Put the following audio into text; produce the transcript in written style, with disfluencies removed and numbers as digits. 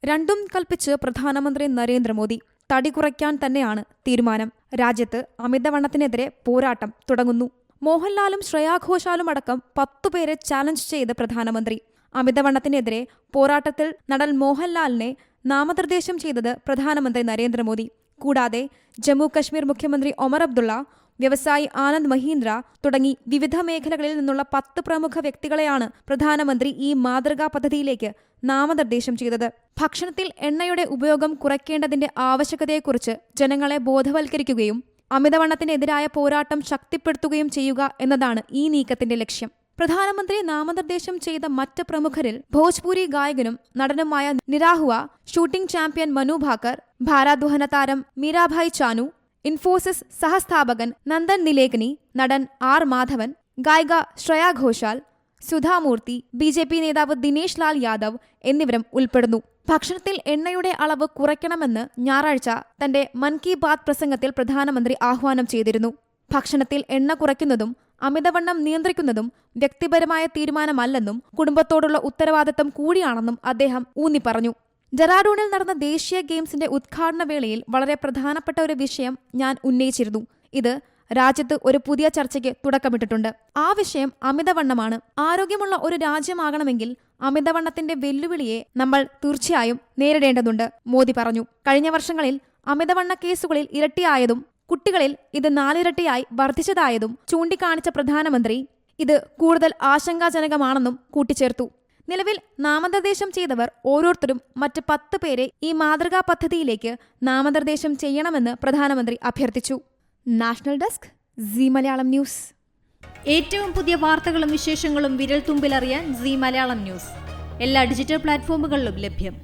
രണ്ടും കൽപ്പിച്ച് പ്രധാനമന്ത്രി നരേന്ദ്രമോദി. തടി കുറയ്ക്കാൻ തന്നെയാണ് തീരുമാനം. രാജ്യത്ത് അമിതവണ്ണത്തിനെതിരെ പോരാട്ടം തുടങ്ങുന്നു. മോഹൻലാലും ശ്രേയാ ഘോഷാലും അടക്കം 10 പേരെ ചാലഞ്ച് ചെയ്ത് പ്രധാനമന്ത്രി. അമിതവണ്ണത്തിനെതിരെ പോരാട്ടത്തിൽ നടൻ മോഹൻലാലിനെ നാമനിർദ്ദേശം ചെയ്തത് പ്രധാനമന്ത്രി നരേന്ദ്രമോദി. കൂടാതെ ജമ്മു കശ്മീർ മുഖ്യമന്ത്രി ഒമർ അബ്ദുള്ള, വ്യവസായി ആനന്ദ് മഹീന്ദ്ര തുടങ്ങി വിവിധ മേഖലകളിൽ നിന്നുള്ള 10 പ്രമുഖ വ്യക്തികളെയാണ് പ്രധാനമന്ത്രി ഈ മാതൃകാ പദ്ധതിയിലേക്ക് നാമനിർദ്ദേശം ചെയ്തത്. ഭക്ഷണത്തിൽ എണ്ണയുടെ ഉപയോഗം കുറയ്ക്കേണ്ടതിന്റെ ആവശ്യകതയെക്കുറിച്ച് ജനങ്ങളെ ബോധവൽക്കരിക്കുകയും അമിതവണ്ണത്തിനെതിരായ പോരാട്ടം ശക്തിപ്പെടുത്തുകയും ചെയ്യുക എന്നതാണ് ഈ നീക്കത്തിന്റെ ലക്ഷ്യം. പ്രധാനമന്ത്രി നാമനിർദ്ദേശം ചെയ്ത മറ്റ് പ്രമുഖരിൽ ഭോജ്പുരി ഗായകനും നടനുമായ നിരാഹുവ, ഷൂട്ടിംഗ് ചാമ്പ്യൻ മനു ഭാക്കർ, ഭാരോദ്വഹന താരം മീരാഭായ് ചാനു, ഇൻഫോസിസ് സഹസ്ഥാപകൻ നന്ദൻ നിലേകനി, നടൻ ആർ മാധവൻ, ഗായിക ശ്രേയാ ഘോഷാൽ, സുധാമൂർത്തി, BJP നേതാവ് ദിനേശ് ലാൽ യാദവ് എന്നിവരും ഉൾപ്പെടുന്നു. ഭക്ഷണത്തിൽ എണ്ണയുടെ അളവ് കുറയ്ക്കണമെന്ന് ഞായറാഴ്ച തന്റെ മൻ കി ബാത് പ്രസംഗത്തിൽ പ്രധാനമന്ത്രി ആഹ്വാനം ചെയ്തിരുന്നു. ഭക്ഷണത്തിൽ എണ്ണ കുറയ്ക്കുന്നതും അമിതവണ്ണം നിയന്ത്രിക്കുന്നതും വ്യക്തിപരമായ തീരുമാനമല്ലെന്നും കുടുംബത്തോടുള്ള ഉത്തരവാദിത്തം കൂടിയാണെന്നും അദ്ദേഹം ഊന്നിപ്പറഞ്ഞു. ഡെറാഡൂണിൽ നടന്ന ദേശീയ ഗെയിംസിന്റെ ഉദ്ഘാടന വേളയിൽ വളരെ പ്രധാനപ്പെട്ട ഒരു വിഷയം ഞാൻ ഉന്നയിച്ചിരുന്നു. ഇത് രാജ്യത്ത് ഒരു പുതിയ ചർച്ചയ്ക്ക് തുടക്കമിട്ടിട്ടുണ്ട്. ആ വിഷയം അമിതവണ്ണമാണ്. ആരോഗ്യമുള്ള ഒരു രാജ്യമാകണമെങ്കിൽ അമിതവണ്ണത്തിന്റെ വെല്ലുവിളിയെ നമ്മൾ തീർച്ചയായും നേരിടേണ്ടതുണ്ട്, മോദി പറഞ്ഞു. കഴിഞ്ഞ വർഷങ്ങളിൽ അമിതവണ്ണ കേസുകളിൽ ഇരട്ടിയായതും കുട്ടികളിൽ ഇത് 4 ഇരട്ടിയായി വർദ്ധിച്ചതായതും ചൂണ്ടിക്കാണിച്ച പ്രധാനമന്ത്രി ഇത് കൂടുതൽ ആശങ്കാജനകമാണെന്നും കൂട്ടിച്ചേർത്തു. നിലവിൽ നാമനിർദ്ദേശം ചെയ്തവർ ഓരോരുത്തരും മറ്റ് 10 പേരെ ഈ മാതൃകാ പദ്ധതിയിലേക്ക് നാമനിർദ്ദേശം ചെയ്യണമെന്ന് പ്രധാനമന്ത്രി അഭ്യർത്ഥിച്ചു. National desk, Zee Malayalam news. ഏറ്റവും പുതിയ വാർത്തകളും വിശേഷങ്ങളും വിരൽ തുമ്പിലറിയാൻ സീ മലയാളം ന്യൂസ് എല്ലാ ഡിജിറ്റൽ പ്ലാറ്റ്ഫോമുകളിലും ലഭ്യം.